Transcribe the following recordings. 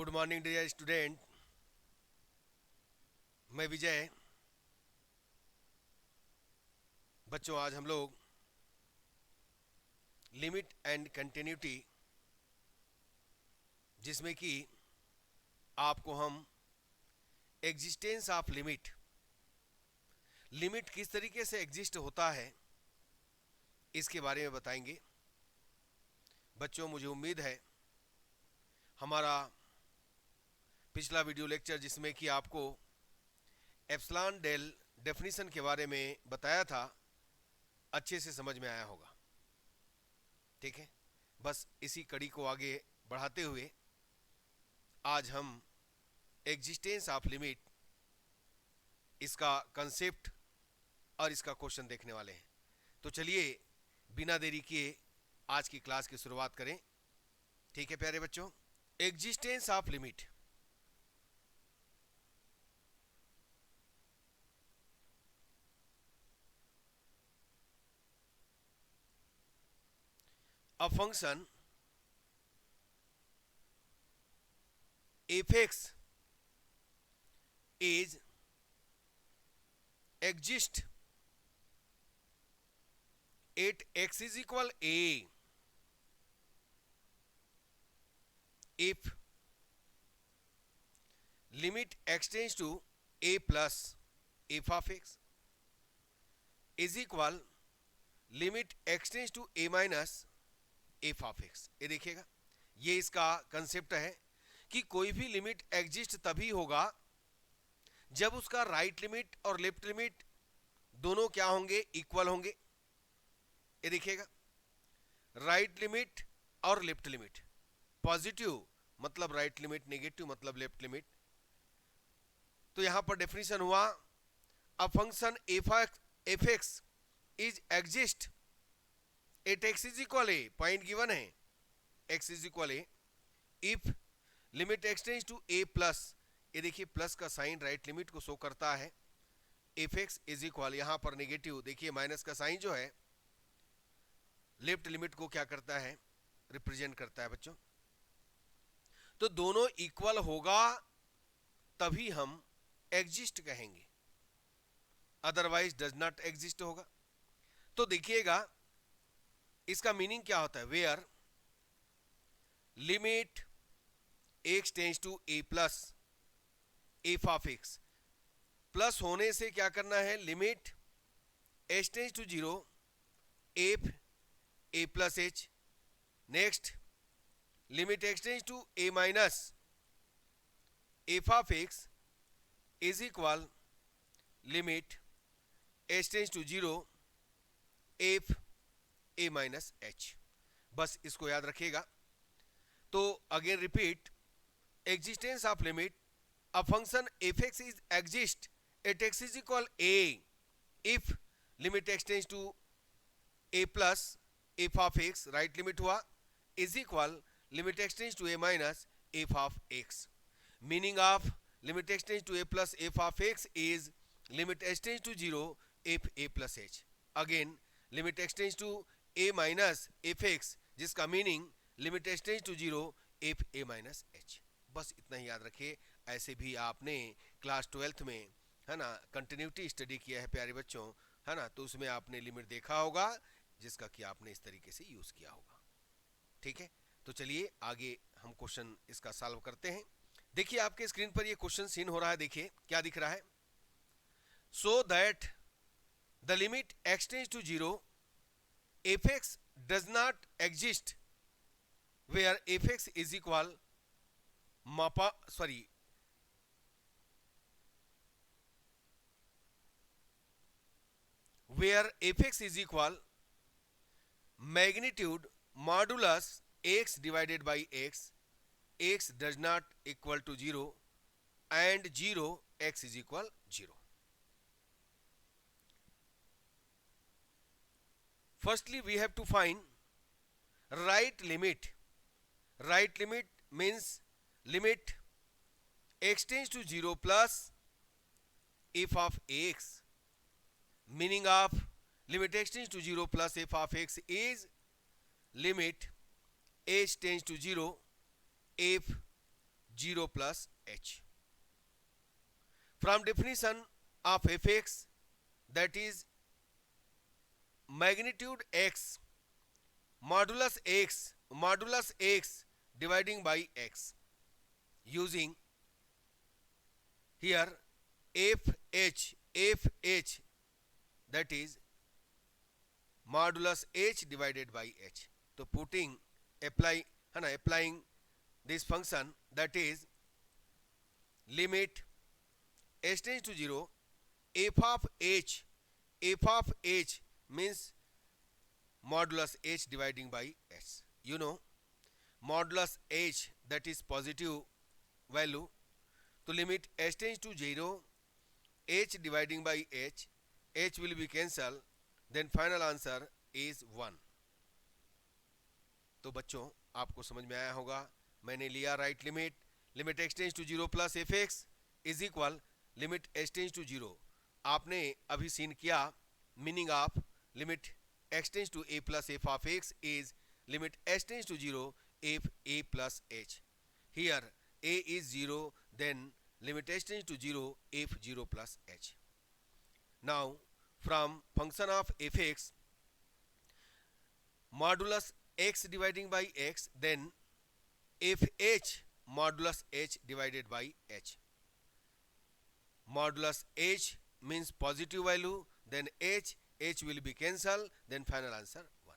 Good morning dear student. मैं विजय। बच्चों, आज हम लोग लिमिट एंड कंटिन्यूटी, जिसमें कि आपको हम एग्जिस्टेंस ऑफ लिमिट, लिमिट किस तरीके से एग्जिस्ट होता है, इसके बारे में बताएंगे। बच्चों, मुझे उम्मीद है हमारा पिछला वीडियो लेक्चर, जिसमें कि आपको एप्सिलॉन डेल डेफिनेशन के बारे में बताया था, अच्छे से समझ में आया होगा। ठीक है, बस इसी कड़ी को आगे बढ़ाते हुए आज हम एग्जिस्टेंस ऑफ लिमिट, इसका कंसेप्ट और इसका क्वेश्चन देखने वाले हैं। तो चलिए बिना देरी किए आज की क्लास की शुरुआत करें। ठीक है प्यारे बच्चों, existence of limit. A function f(x) is exist at x is equal a if limit x tends to a plus f of x is equal limit x tends to a minus f of x। ये देखिएगा, ये इसका concept है कि कोई भी limit exist तभी होगा जब उसका राइट लिमिट और लेफ्ट लिमिट दोनों क्या होंगे, इक्वल होंगे। ये देखिएगा, राइट लिमिट और लेफ्ट लिमिट, पॉजिटिव मतलब राइट लिमिट, नेगेटिव मतलब लेफ्ट लिमिट। तो यहां पर डेफिनेशन हुआ, a function f x is exist at x is equal a, point given है x is equal a, if limit x tends to a plus. ये देखिए, plus का sign right limit को show करता है। एफ एक्स इज इक्वल, यहां पर negative, देखिए माइनस का साइन जो है लेफ्ट लिमिट को क्या करता है, रिप्रेजेंट करता है बच्चों। तो दोनों इक्वल होगा तभी हम एग्जिस्ट कहेंगे, अदरवाइज डज नॉट एग्जिस्ट होगा। तो देखिएगा इसका मीनिंग क्या होता है, where limit x tends to a plus f of x, plus होने से क्या करना है, limit h tends to zero f a plus h. Next, limit x tends to a minus f of x is equal limit h tends to zero f a minus h. बस इसको याद रखिएगा। तो again repeat, existence of limit, a function f x is exist at x is equal a if limit x tends to a plus f of x, right limit हुआ, is equal limit x tends to a minus f of x. Meaning of limit x tends to a plus f of x is limit x tends to zero f a plus h. Again limit x tends to a minus f x, जिसका meaning limit x tends to zero f a minus h. बस इतना ही याद रखिए। ऐसे भी आपने class 12th में, है ना, कंटिन्यूटी स्टडी किया है प्यारे बच्चों, है ना, तो उसमें आपने लिमिट देखा होगा, जिसका कि आपने इस तरीके से यूज किया होगा। ठीक है, तो चलिए आगे हम क्वेश्चन इसका सॉल्व करते हैं। देखिए आपके स्क्रीन पर ये क्वेश्चन सीन हो रहा है, देखिए क्या दिख रहा है। So that the limit x tends to zero f x does not exist where fx is equal where fx is equal magnitude modulus x divided by x, x does not equal to 0 and 0 x is equal 0. Firstly we have to find right limit. Right limit means limit x tends to 0 plus f of x. Meaning of limit x tends to 0 plus f of x is limit h tends to 0 f 0 plus h. From definition of fx, that is magnitude x modulus x dividing by x, using here fh, that is modulus h divided by h. So applying this function, that is limit h tends to 0 f of h means modulus h dividing by h. You know, modulus h, that is positive value. So limit h tends to 0 h dividing by h will be cancelled, then final answer is 1. तो बच्चों आपको समझ में आया होगा, मैंने लिया right limit x tends to 0 plus f x is equal limit h tends to 0. आपने अभी सीन किया meaning of limit x tends to a plus f of x is limit h tends to 0 f a plus h. Here a is 0, then limit h tends to 0 f 0 plus h. Now from function of fx modulus x dividing by x, then fh modulus h divided by h. Modulus h means positive value, then h will be cancelled, then final answer 1.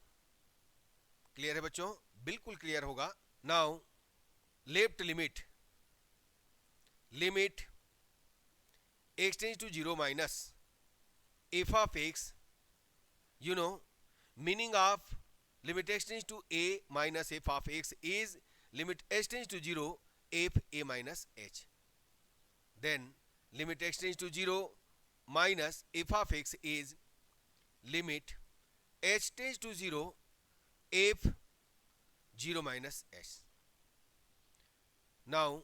Clear है बच्चों? बिल्कुल clear होगा. Now left limit x tends to 0 minus f of x. You know, meaning of limit x tends to a minus f of x is limit h tends to 0 f a minus h. Then limit x tends to 0 minus f of x is limit h tends to 0 f 0 minus h. Now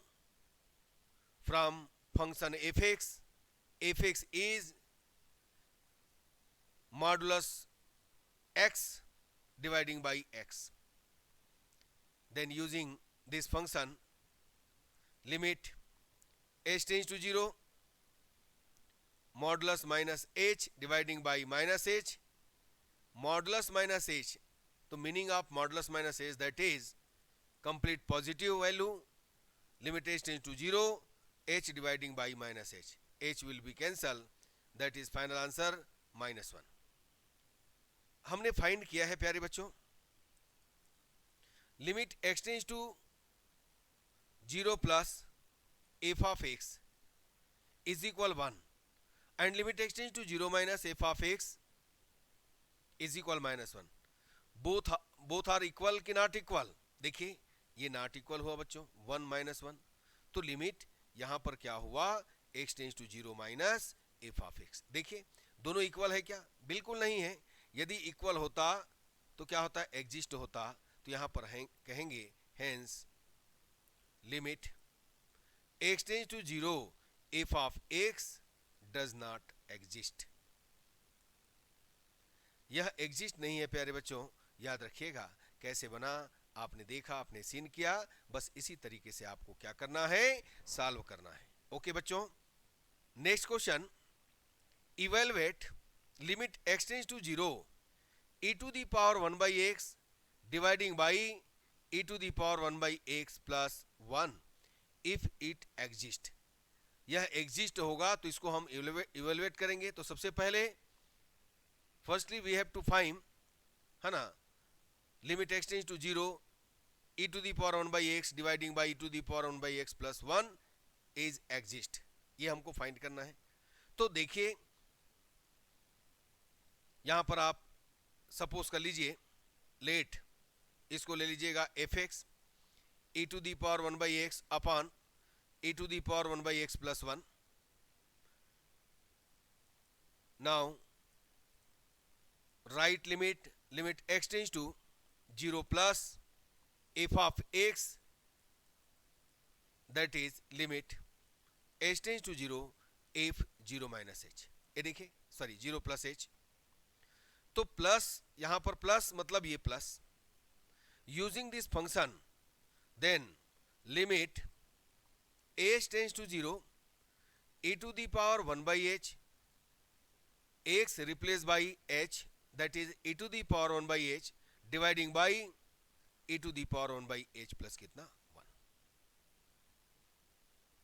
from function fx is modulus x dividing by x. Then using this function, limit h tends to 0 modulus minus h dividing by minus h, modulus minus h. The meaning of modulus minus h, that is complete positive value. Limit h tends to 0 h dividing by minus h will be cancelled, that is final answer -1. हमने find किया है प्यारे बच्चों limit x tends to 0 plus f of x is equal 1 and limit x tends to 0 minus f of x is equal -1. both are equal कि not equal? देखिए ये not equal हुआ बच्चों, 1 - 1. तो लिमिट यहां पर क्या हुआ, x tends to 0 minus f of x. देखिए दोनों इक्वल है क्या? बिल्कुल नहीं है. यदि इक्वल होता तो क्या होता, एग्जिस्ट होता. तो यहां पर कहेंगे hence limit x tends to 0 f of x does not exist. यह एग्जिस्ट नहीं है प्यारे बच्चों, याद रखिएगा. कैसे बना आपने देखा, आपने सीन किया, बस इसी तरीके से आपको क्या करना है, सॉल्व करना है. ओके बच्चों, next question, evaluate limit x tends to 0 e to the power 1 by x dividing by e to the power 1 by x plus 1 if it exist. यह एग्जिस्ट होगा तो इसको हम इवेलुएट करेंगे. तो सबसे पहले firstly we have to find, है ना, limit x tends to 0 e to the power 1 by x dividing by e to the power 1 by x plus 1 is exist. ये हमको फाइंड करना है. तो देखिए यहां पर आप सपोज कर लीजिए, लेट इसको ले लीजिएगा fx e to the power 1 by x upon e to the power 1 by x plus 1. Now right limit x tends to 0 plus f of x, that is limit h tends to 0 f 0 minus h. ये देखिए, sorry 0 plus h. तो plus यहां पर plus मतलब ये plus. Using this function then limit h tends to 0 e to the power 1 by h, x replaced by h, that is e to the power 1 by h dividing by e to the power 1 by h plus कितना 1.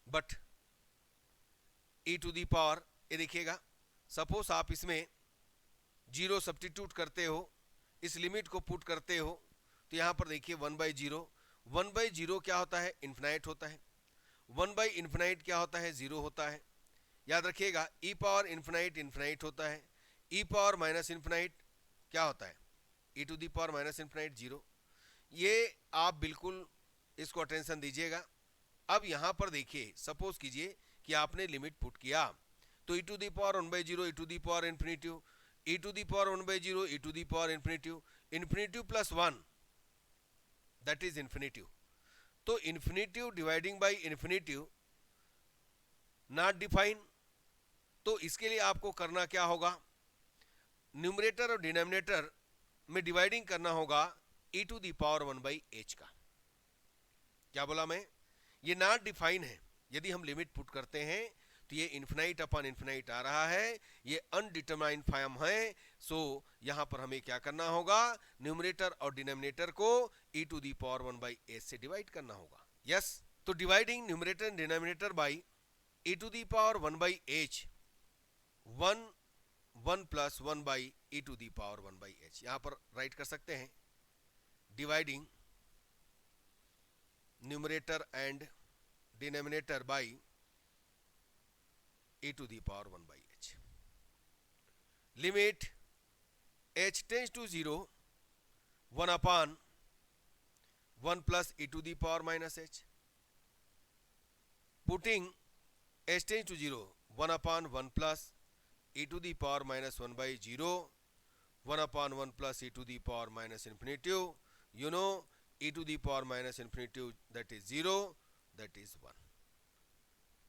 But e to the power, ये देखिएगा, suppose आप इसमें 0 substitute करते हो, इस limit को put करते हो, तो यहां पर देखिए 1 by 0, 1 by 0 क्या होता है, इन्फिनाइट होता है. 1 by इन्फिनाइट क्या होता है, 0 होता है. याद रखिएगा, ई पावर इन्फिनाइट इन्फिनाइट होता है, ई पावर माइनस इन्फिनाइट क्या होता है, e to the power minus infinite 0. ये आप बिल्कुल इसको अटेंशन दीजिएगा. अब यहां पर देखिए, सपोज कीजिए कि आपने लिमिट पुट किया, तो e to the power 1 by 0 e to the power infinity, e to the power 1 by 0 e to the power infinity, infinity plus 1 that is infinity. तो infinity dividing by infinity not define. तो इसके लिए आपको करना क्या होगा, numerator और denominator में डिवाइडिंग करना होगा e to the power 1 by h का. क्या बोला मैं, ये नॉट डिफाइन है. यदि हम लिमिट पुट करते हैं तो ये इन्फिनाइट अपॉन इन्फिनाइट आ रहा है, ये अनडिटरमाइंड फॉर्म है. सो यहां पर हमें क्या करना होगा, न्यूमरेटर और डिनोमिनेटर को e to the power 1 by h से डिवाइड करना होगा. यस, तो dividing numerator and denominator by e to the power 1 by h, 1 plus 1 by e to the power 1 by h, यहां पर राइट कर सकते हैं. Dividing numerator and denominator by e to the power 1 by h. Limit h tends to 0 1 upon 1 plus e to the power minus h. Putting h tends to 0 1 upon 1 plus e to the power minus 1 by 0, 1 upon 1 plus e to the power minus infinitive, you know, e to the power minus infinitive that is 0, that is 1.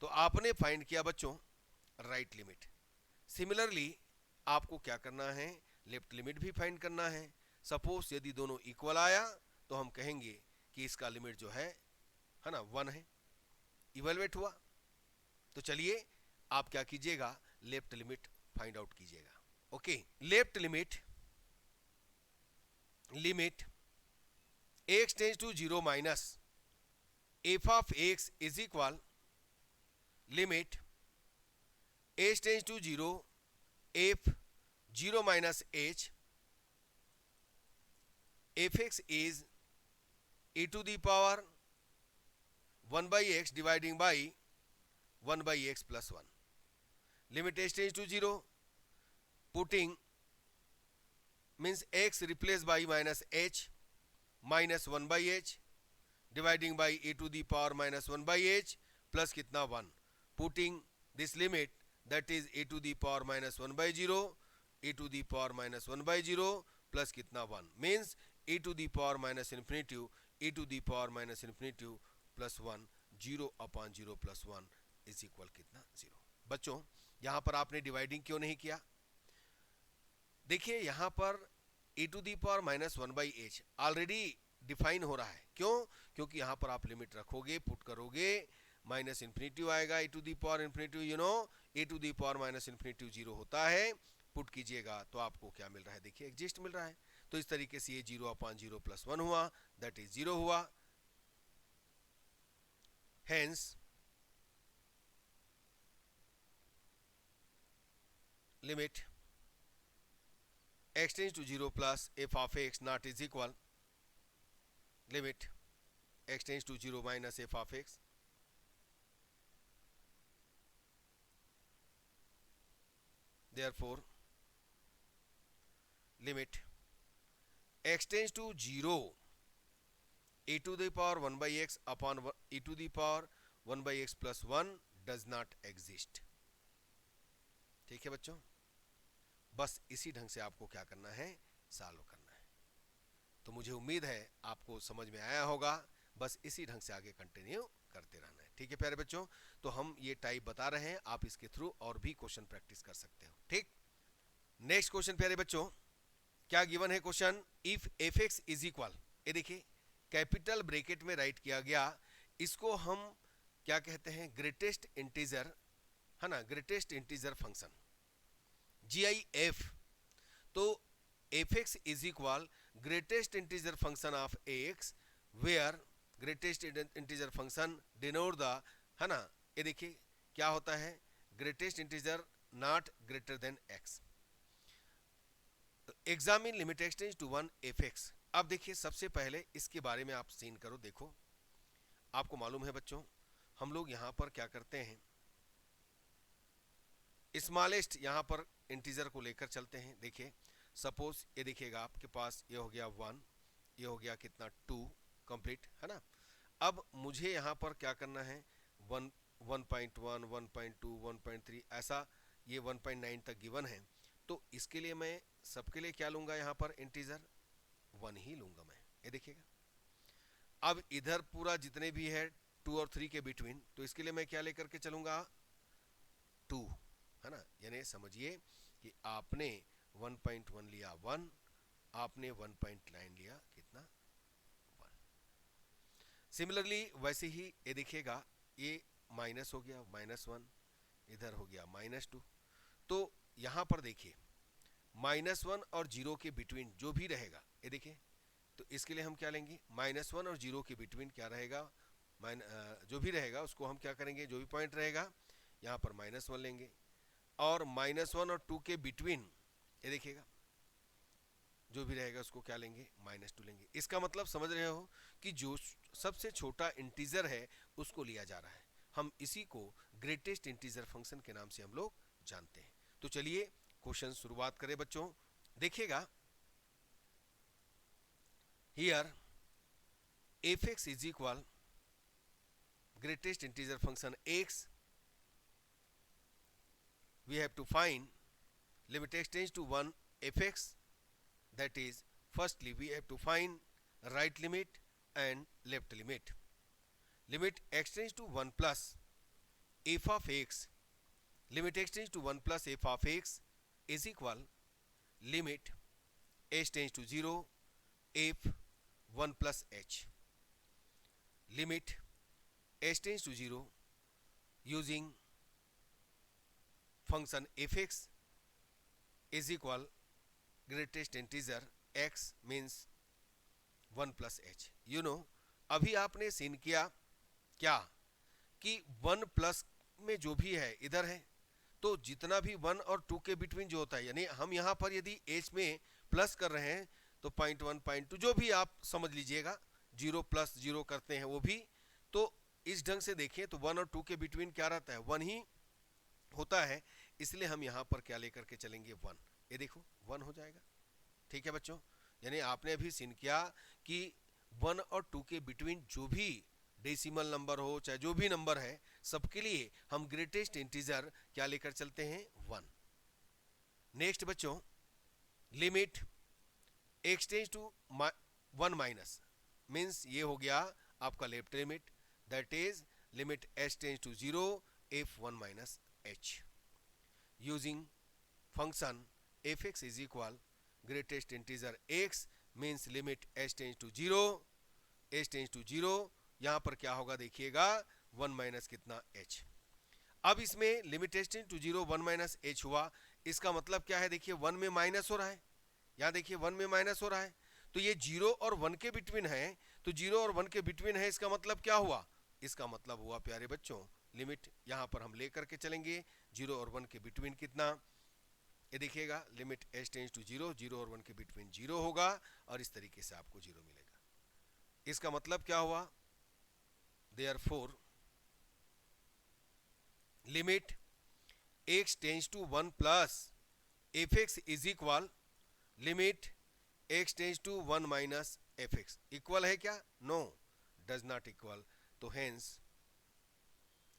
तो आपने find किया बच्चों right limit. Similarly आपको क्या करना है, left limit भी find करना है. सपोज यदि दोनों इक्वल आया तो हम कहेंगे कि इसका लिमिट जो है ना 1 है. इवेलुएट हुआ, तो चलिए आप क्या कीजिएगा, लेफ्ट लिमिट फाइंड आउट कीजिएगा. Okay, left limit x tends to 0 minus f of x is equal limit h tends to 0 f 0 minus h, fx is e to the power 1 by x dividing by 1 by x plus 1. Limit h tends to 0, putting means x replaced by minus h minus 1 by h dividing by e to the power minus 1 by h plus कितना 1. Putting this limit, that is e to the power minus 1 by 0, e to the power minus 1 by 0 plus कितना 1 means e to the power minus infinitive, e to the power minus infinitive plus 1, 0 upon 0 plus 1 is equal कितना 0. बच्चों यहां पर आपने dividing क्यों नहीं किया, देखिए यहां पर e to the power minus 1 by h already define हो रहा है. क्यों, क्योंकि यहां पर आप लिमिट रखोगे, पुट करोगे, माइनस इन्फिनिटिव आएगा, e to the power infinitive, you know, e to the power minus infinitive 0 होता है. पुट कीजिएगा तो आपको क्या मिल रहा है, देखिए एग्जिस्ट मिल रहा है. तो इस तरीके से ये 0 अपॉन 0 प्लस 1 हुआ, दैट इज 0 हुआ. Hence limit x tends to 0 plus f of x not is equal limit x tends to 0 minus f of x. Therefore limit x tends to 0 e to the power 1 by x upon e to the power 1 by x plus 1 does not exist. ठीक है बच्चों, बस इसी ढंग से आपको क्या करना है, सॉल्व करना है. तो मुझे उम्मीद है आपको समझ में आया होगा. बस इसी ढंग से आगे कंटिन्यू करते रहना है. ठीक है प्यारे बच्चों, तो हम ये टाइप बता रहे हैं, आप इसके थ्रू और भी क्वेश्चन प्रैक्टिस कर सकते हो. ठीक, नेक्स्ट क्वेश्चन प्यारे बच्चों, क्या गिवन है question, if F x is equal, ये देखिए कैपिटल ब्रैकेट में राइट किया गया, इसको हम क्या कहते हैं, ग्रेटेस्ट इंटीजर, है ना, ग्रेटेस्ट इंटीजर फंक्शन GIF। तो fx is equal greatest integer function of ax, where greatest integer function denote the, है ना, ये देखिए क्या होता है, greatest integer not greater than x। Examine limit x tends to 1 fx। अब देखिए सबसे पहले इसके बारे में आप सीन करो, देखो आपको मालूम है बच्चों, हम लोग यहां पर क्या करते हैं, स्मॉलेस्ट यहां पर इंटीजर को लेकर चलते हैं। देखिए सपोज ये देखिएगा आपके पास ये हो गया 1, ये हो गया कितना 2 कंप्लीट, है ना। अब मुझे यहां पर क्या करना है, 1, 1.1, 1.2, 1.3 ऐसा ये 1.9 तक गिवन है। तो इसके लिए मैं सबके लिए क्या लूंगा, यहां पर इंटीजर 1 ही लूंगा मैं, ये देखिएगा। अब इधर पूरा जितने भी है 2 और 3 के बिटवीन, तो इसके लिए मैं क्या लेकर के चलूंगा, 2, है ना। यानी समझिए कि आपने 1.1 लिया 1, आपने 1.9 लिया कितना 1। सिमिलरली वैसे ही ये देखिएगा, ये माइनस हो गया -1, इधर हो गया -2। तो यहां पर देखिए -1 और 0 के बिटवीन जो भी रहेगा, ये देखिए, तो इसके लिए हम क्या लेंगे, -1 और 0 के बिटवीन क्या रहेगा, जो भी रहेगा उसको हम क्या करेंगे, जो भी पॉइंट रहेगा यहाँ पर -1 लेंगे, और -1 और 2 के बिटवीन ये देखिएगा जो भी रहेगा उसको क्या लेंगे, -2 लेंगे। इसका मतलब समझ रहे हो कि जो सबसे छोटा इंटीजर है उसको लिया जा रहा है। हम इसी को ग्रेटेस्ट इंटीजर फंक्शन के नाम से हम लोग जानते हैं। तो चलिए क्वेश्चन शुरुआत करें बच्चों। देखिएगा here fx is equal greatest integer function x, we have to find limit x tends to 1 fx, that is firstly we have to find right limit and left limit. Limit x tends to 1 plus f of x, limit x tends to 1 plus f of x is equal limit h tends to 0 f 1 plus h. Limit h tends to 0 using function fx is equal greatest integer x means 1 plus h. You know, अभी आपने seen किया क्या कि 1 plus में जो भी है इधर है, तो जितना भी 1 और 2 के बिटवीन जो होता है, यानी हम यहाँ पर यदि h में प्लस कर रहे हैं तो 0.1, 0.2 जो भी आप समझ लीजिएगा, 0 प्लस 0 करते हैं वो भी, तो इस ढंग से देखिए तो 1 और 2 के बिटवीन क्या रहता है, 1 ही होता है। इसलिए हम यहाँ पर क्या लेकर के चलेंगे, 1। ये देखो 1 हो जाएगा, ठीक है बच्चों। यानी आपने अभी सीन किया कि 1 और 2 के बिटवीन जो भी डेसिमल नंबर हो चाहे जो भी नंबर है, सबके लिए हम ग्रेटेस्ट इंटीजर क्या लेकर चलते हैं, 1। नेक्स्ट बच्चों, limit x tends to 1 minus means ये हो गया आपका left limit, that is limit h tends to 0 f 1 minus h using function fx is equal greatest integer x means limit h tends to 0, h tends to 0, यहां पर क्या होगा देखिएगा 1 minus कितना h। अब इसमें limit h tends to 0 1 minus h हुआ, इसका मतलब क्या है, देखिए 1 में माइनस हो रहा है, यहां देखिए 1 में माइनस हो रहा है, तो ये 0 और 1 के बिटवीन है, तो 0 और 1 के बिटवीन है, इसका मतलब क्या हुआ, इसका मतलब हुआ प्यारे बच्चों लिमिट यहां पर हम लेकर के चलेंगे 0 और 1 के बिटवीन कितना, ये देखिएगा लिमिट h टेंड्स टू 0, 0 और 1 के बिटवीन 0 होगा और इस तरीके से आपको 0 मिलेगा। इसका मतलब क्या हुआ, therefore limit x tends to 1 plus fx is equal limit x tends to 1 minus fx। Equal है क्या, नो, डज नॉट इक्वल, तो hence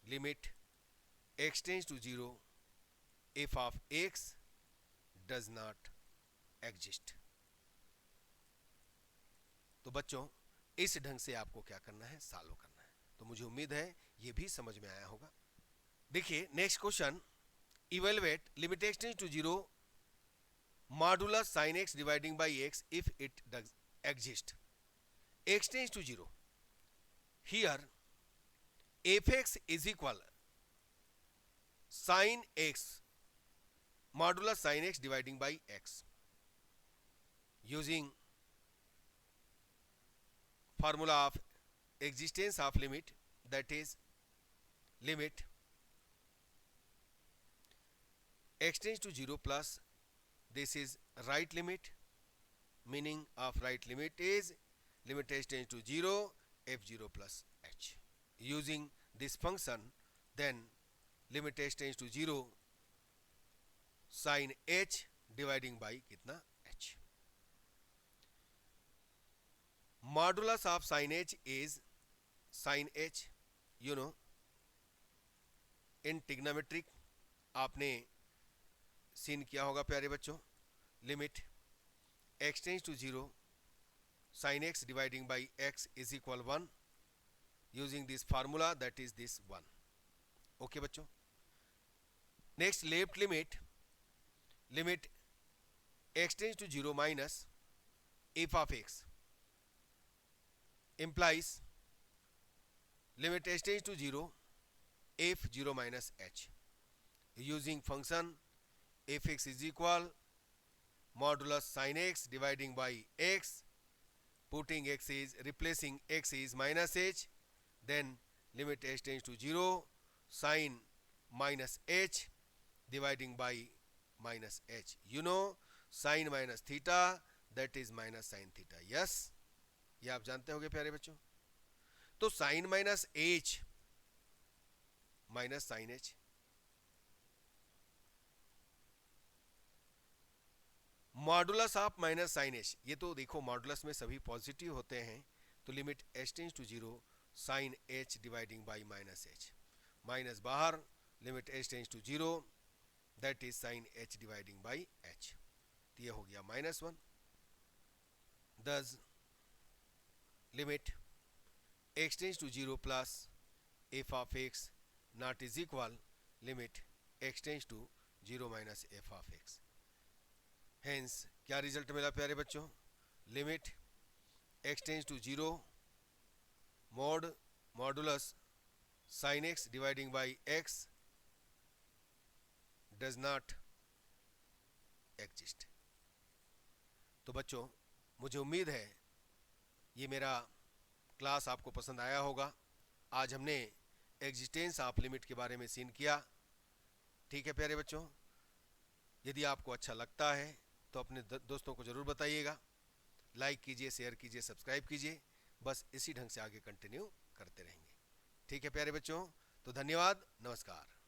limit x tends to 0 f of x does not exist। तो बच्चों इस ढंग से आपको क्या करना है, सॉल्व करना है। तो मुझे उम्मीद है ये भी समझ में आया होगा। देखिए next question, evaluate limit x tends to 0 modulus sin x dividing by x if it does exist। x tends to 0, here f x is equal sine x modulus sine x dividing by x using formula of existence of limit, that is limit x tends to 0 plus this is right limit, meaning of right limit is limit h tends to 0 f0 plus h. Using this function then limit h tends to 0 sin h dividing by कितना h. Modulus of sin h is sin h, you know, in trigonometric आपने seen किया होगा प्यारे बच्चों. Limit x tends to 0 sin x dividing by x is equal 1 using this formula, that is this 1. Okay बच्चों. Next left limit x tends to 0 minus f of x implies limit h tends to 0 f0 minus h. Using function fx is equal modulus sin x dividing by x, putting x is replacing x is minus h, then limit h tends to 0 sin minus h dividing by minus h. You know sin minus theta, that is minus sin theta. Yes, ये आप जानते होंगे प्यारे बच्चों. तो sine minus h minus sine h, modulus of minus sine h, ये तो देखो मॉडुलस में सभी पॉजिटिव होते हैं, तो limit h tends to 0 sine h dividing by minus h, minus बाहर limit h tends to 0 that is sine h dividing by h, तो ये हो गया -1. दस limit x tends to 0 plus f of x not is equal limit x tends to 0 minus f of x. Hence क्या result मिला प्यारे बच्चों? Limit x tends to 0 modulus sin x dividing by x does not exist. तो बच्चों मुझे उम्मीद है ये मेरा क्लास आपको पसंद आया होगा. आज हमने एग्जिस्टेंस ऑफ लिमिट के बारे में सीन किया. ठीक है प्यारे बच्चों, यदि आपको अच्छा लगता है तो अपने दोस्तों को ज़रूर बताइएगा. लाइक कीजिए, शेयर कीजिए, सब्सक्राइब कीजिए. बस इसी ढंग से आगे कंटिन्यू करते रहेंगे. ठीक है प्यारे बच्चों, तो धन्यवाद, नमस्कार.